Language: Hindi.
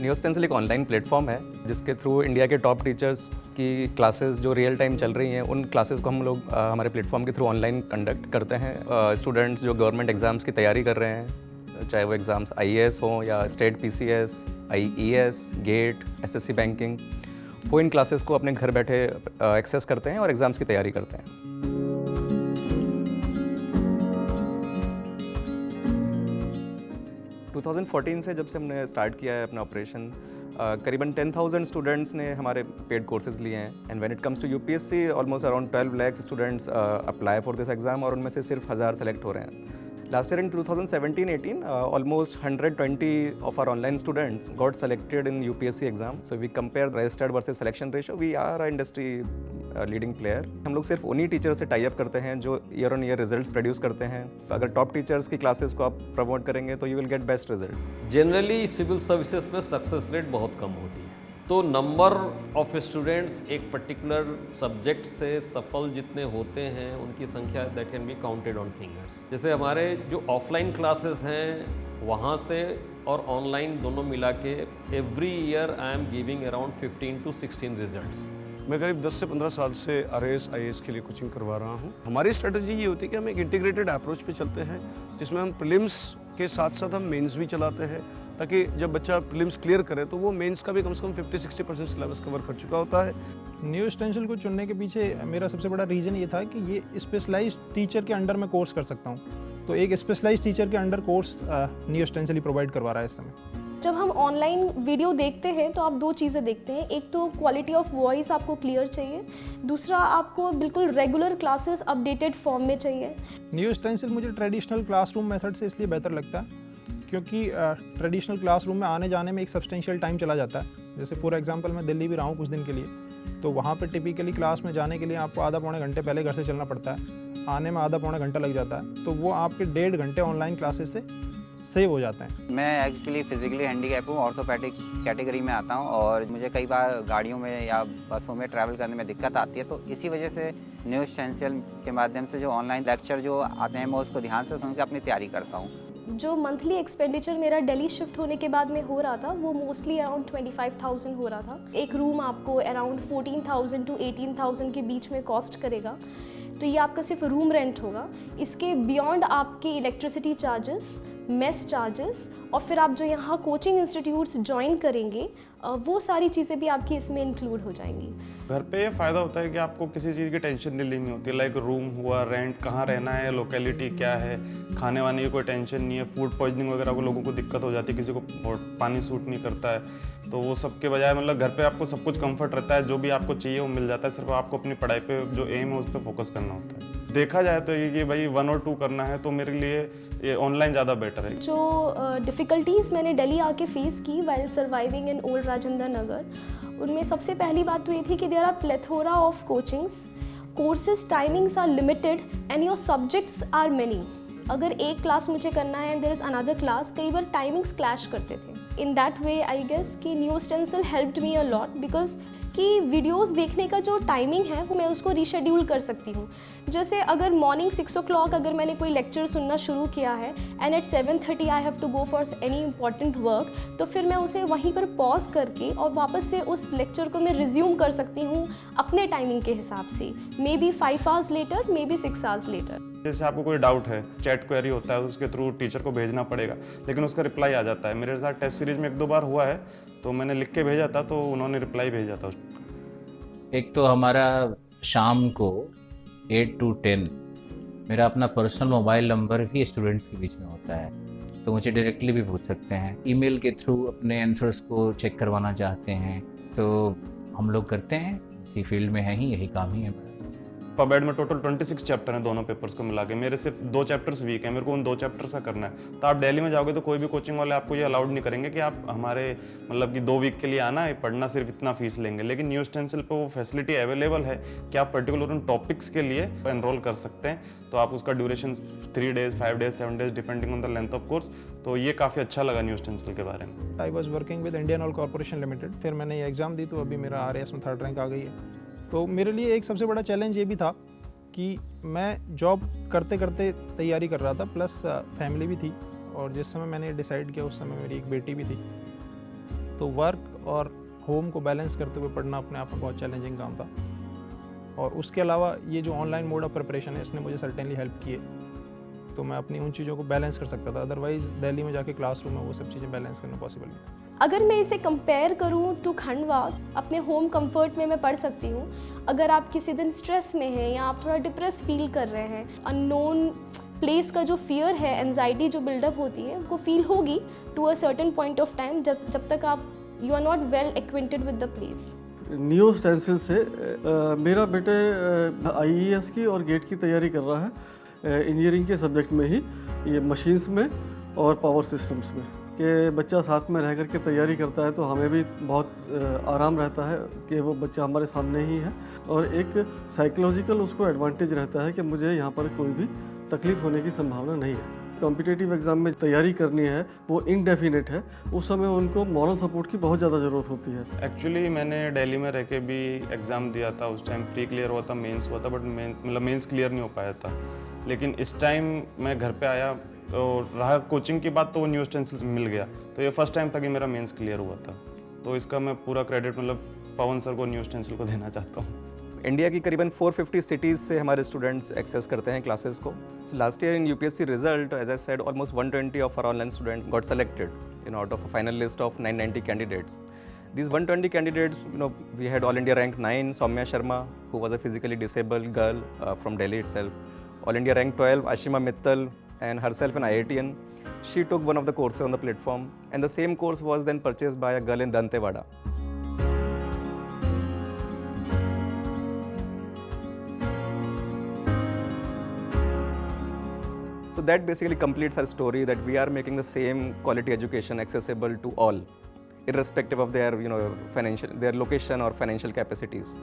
न्यूस्टेंसिल एक ऑनलाइन प्लेटफॉर्म है जिसके थ्रू इंडिया के टॉप टीचर्स की क्लासेस जो रियल टाइम चल रही हैं उन क्लासेस को हम लोग हमारे प्लेटफॉर्म के थ्रू ऑनलाइन कंडक्ट करते हैं। स्टूडेंट्स जो गवर्नमेंट एग्ज़ाम्स की तैयारी कर रहे हैं, चाहे वो एग्ज़ाम्स IAS हों या state PCS, IES, GATE, SSC banking, वो इन क्लासेस को अपने घर बैठे एक्सेस करते हैं और एग्ज़ाम्स की तैयारी करते हैं। टू 2014 से जब से हमने स्टार्ट किया है अपना ऑपरेशन, करीबन 10,000 स्टूडेंट्स ने हमारे पेड कोर्सेज लिए हैं। And when it comes to UPSC, almost around 12 lakh students apply for this exam और उनमें से सिर्फ 1000 सेलेक्ट हो रहे हैं। Last year in 2017-18, almost 120 of our online students got selected in UPSC exam. So we compare registered versus selection ratio. We are a industry leading player. हम लोग सिर्फ उन्हीं टीचर से टाई अप करते हैं जो year on year results produce करते हैं। तो अगर टॉप टीचर्स की क्लासेस को आप प्रमोट करेंगे तो you will get best result. Generally civil services में सक्सेस रेट बहुत कम होती है, तो नंबर ऑफ स्टूडेंट्स एक पर्टिकुलर सब्जेक्ट से सफल जितने होते हैं उनकी संख्या that can be counted on fingers. जैसे हमारे जो ऑफलाइन क्लासेस हैं वहाँ से और ऑनलाइन दोनों मिला के every year I am giving around 15 to 16 results. मैं करीब 10 से 15 साल से RAS IAS के लिए कोचिंग करवा रहा हूँ। हमारी स्ट्रेटजी ये होती है कि हम एक इंटीग्रेटेड अप्रोच पे चलते हैं जिसमें हम प्रीलिम्स के साथ साथ हम मेंस भी चलाते हैं, ताकि जब बच्चा प्रीलिम्स क्लियर करे तो वो मेंस का भी कम से कम 50-60% सिलेबस कवर कर चुका होता है। न्यूस्टेंसिल को चुनने के पीछे मेरा सबसे बड़ा रीज़न ये था कि ये स्पेशलाइज्ड टीचर के अंडर में कोर्स कर सकता हूँ। तो एक स्पेशलाइज्ड टीचर के अंडर कोर्स न्यूस्टेंसिल ही प्रोवाइड करवा रहा है इस समय। जब हम ऑनलाइन वीडियो देखते हैं तो आप दो चीज़ें देखते हैं, एक तो क्वालिटी ऑफ वॉइस आपको क्लियर चाहिए, दूसरा आपको बिल्कुल रेगुलर क्लासेस अपडेटेड फॉर्म में चाहिए। न्यूस्टेंसिल मुझे ट्रेडिशनल क्लासरूम मेथड से इसलिए बेहतर लगता है क्योंकि ट्रेडिशनल क्लासरूम में आने जाने में एक सब्सटेंशियल टाइम चला जाता है। जैसे फॉर एग्जांपल मैं दिल्ली भी रहा हूँ कुछ दिन के लिए, तो वहाँ पे टिपिकली क्लास में जाने के लिए आपको आधा पौने घंटे पहले घर से चलना पड़ता है, आने में आधा पौना घंटा लग जाता है, तो वो आपके 1.5 घंटे ऑनलाइन क्लासेस से सेव हो जाते हैं। मैं एक्चुअली फिजिकली हैंडीकैप हूँ, ऑर्थोपेडिक कैटेगरी में आता हूँ और मुझे कई बार गाड़ियों में या बसों में ट्रैवल करने में दिक्कत आती है, तो इसी वजह से न्यूस्टेंसिल के माध्यम से जो ऑनलाइन लेक्चर जो आते हैं मैं उसको ध्यान से सुन के अपनी तैयारी करता हूँ। जो मंथली एक्सपेंडिचर मेरा दिल्ली शिफ्ट होने के बाद में हो रहा था वो मोस्टली अराउंड 25,000 हो रहा था। एक रूम आपको अराउंड 14,000 to 18,000 के बीच में कॉस्ट करेगा, तो ये आपका सिर्फ रूम रेंट होगा। इसके बियॉन्ड आपके इलेक्ट्रिसिटी चार्जेस, मेस चार्जेस और फिर आप जो यहाँ कोचिंग इंस्टीट्यूट्स ज्वाइन करेंगे वो सारी चीज़ें भी आपकी इसमें इंक्लूड हो जाएंगी। घर पे ये फ़ायदा होता है कि आपको किसी चीज़ की टेंशन नहीं लेनी होती, लाइक रूम हुआ, रेंट, कहाँ रहना है, लोकेलिटी क्या है, खाने वाने की कोई टेंशन नहीं है। फूड पॉइजनिंग वगैरह को लोगों को दिक्कत हो जाती है, किसी को पानी सूट नहीं करता है, तो वो सब के बजाय मतलब घर पे आपको सब कुछ कंफर्ट रहता है, जो भी आपको चाहिए वो मिल जाता है। सिर्फ आपको अपनी पढ़ाई पे जो एम है उस पर फोकस करना होता है। देखा जाए तो ये कि भाई 1 और 2 करना है तो मेरे लिए ये ऑनलाइन ज़्यादा बेटर है। जो डिफ़िकल्टीज़ मैंने दिल्ली आके फेस की while surviving in old Rajendra Nagar, उनमें सबसे पहली बात तो ये थी कि there are plethora of coachings, courses timings are limited and your subjects are many. अगर एक क्लास मुझे करना है देयर इज़ अनदर क्लास, कई बार टाइमिंग्स क्लैश करते थे। In that way I guess कि new stencil helped me a lot because कि वीडियोस देखने का जो टाइमिंग है वो मैं उसको रीशेड्यूल कर सकती हूँ। जैसे अगर मॉर्निंग 6 o'clock अगर मैंने कोई लेक्चर सुनना शुरू किया है and at 7:30 I have to go for any important work, तो फिर मैं उसे वहीं पर पॉज करके और वापस से उस लेक्चर को मैं रिज्यूम कर सकती हूँ अपने टाइमिंग के हिसाब से, maybe 5 hours later, maybe 6 hours later. जैसे आपको कोई डाउट है, चैट क्वेरी होता है, उसके थ्रू टीचर को भेजना पड़ेगा, लेकिन उसका रिप्लाई आ जाता है। मेरे साथ टेस्ट सीरीज में 1-2 बार हुआ है, तो मैंने लिख के भेजा था तो उन्होंने रिप्लाई भेजा था। एक तो हमारा शाम को 8 to 10 मेरा अपना पर्सनल मोबाइल नंबर भी स्टूडेंट्स के बीच में होता है, तो मुझे डायरेक्टली भी पूछ सकते हैं। ईमेल के थ्रू अपने आंसर्स को चेक करवाना चाहते हैं तो हम लोग करते हैं, इसी फील्ड में है ही, यही काम ही है मेरा। पबेड में टोटल 26 चैप्टर हैं दोनों पेपर्स को मिला के, मेरे सिर्फ 2 चैप्टर्स वीक हैं, मेरे को उन 2 चैप्टर्स का करना है। तो आप दिल्ली में जाओगे तो कोई भी कोचिंग वाले आपको ये अलाउड नहीं करेंगे कि आप हमारे मतलब कि 2 वीक के लिए आना है, पढ़ना, सिर्फ इतना फीस लेंगे। लेकिन न्यूस्टेंसिल पे वो फैसिलिटी अवेलेबल है कि आप पर्टिकुलर उन टॉपिक्स के लिए एनरोल कर सकते हैं। तो आप उसका duration 3 days, 5 days, 7 days depending on the length of course. तो ये काफ़ी अच्छा लगा न्यूस्टेंसिल के बारे में। I was working with Indian oil corporation limited, फिर मैंने ये एग्ज़ाम दी तो अभी मेरा RAS में 3rd रैंक आ गई है। तो मेरे लिए एक सबसे बड़ा चैलेंज ये भी था कि मैं जॉब करते करते तैयारी कर रहा था, प्लस फैमिली भी थी, और जिस समय मैंने डिसाइड किया उस समय मेरी एक बेटी भी थी। तो तो वर्क और होम को बैलेंस करते हुए पढ़ना अपने आप में बहुत चैलेंजिंग काम था। और उसके अलावा ये जो ऑनलाइन मोड ऑफ प्रिपरेशन है इसने मुझे सर्टेनली हेल्प किए, तो मैं अपनी उन चीज़ों को बैलेंस कर सकता था। अदरवाइज़ दिल्ली में जाके क्लासरूम में वो सब चीज़ें बैलेंस करना पॉसिबल नहीं। अगर मैं इसे कंपेयर करूं टू खंडवा, अपने होम कंफर्ट में मैं पढ़ सकती हूं। अगर आप किसी दिन स्ट्रेस में हैं या आप थोड़ा डिप्रेस फील कर रहे हैं, अननोन प्लेस का जो फियर है, एंजाइटी जो बिल्डअप होती है, वो फील होगी to a certain point of time, जब तक आप you are not well acquainted with the place. New stencil से मेरा बेटे IAS की और गेट की तैयारी कर रहा है इंजीनियरिंग के सब्जेक्ट में ही, ये मशीन्स में और पावर सिस्टम्स में, कि बच्चा साथ में रह कर के तैयारी करता है तो हमें भी बहुत आराम रहता है कि वो बच्चा हमारे सामने ही है, और एक साइकोलॉजिकल उसको एडवांटेज रहता है कि मुझे यहाँ पर कोई भी तकलीफ होने की संभावना नहीं है। कॉम्पिटिटिव एग्ज़ाम में तैयारी करनी है, वो इनडेफिनेट है, उस समय उनको मॉरल सपोर्ट की बहुत ज़्यादा ज़रूरत होती है। एक्चुअली मैंने दिल्ली में रह के भी एग्ज़ाम दिया था, उस टाइम प्री क्लियर हुआ था, मेंस हुआ था, बट मेंस क्लियर नहीं हो पाया था। लेकिन इस टाइम मैं घर पे आया और रहा कोचिंग की बात, तो वो न्यू स्टेंसिल्स मिल गया, तो ये फर्स्ट टाइम था कि मेरा मेंस क्लियर हुआ था। तो इसका मैं पूरा क्रेडिट पवन सर को, न्यू स्टेंसिल को देना चाहता हूँ। इंडिया की करीबन 450 सिटीज़ से हमारे स्टूडेंट्स एक्सेस करते हैं क्लासेस को। So last year in UPSC result, as I said, almost 120 of our online students got selected out of a final list of 990 candidates. These 120 candidates, we had All India rank 9, Soumya Sharma, who was a physically disabled girl from Delhi itself. All India rank 12, Ashima Mittal, and herself an IITian. She took one of the courses on the platform, and the same course was then purchased by a girl in Dantewada. So that basically completes our story, that we are making the same quality education accessible to all, irrespective of their, their location or financial capacities.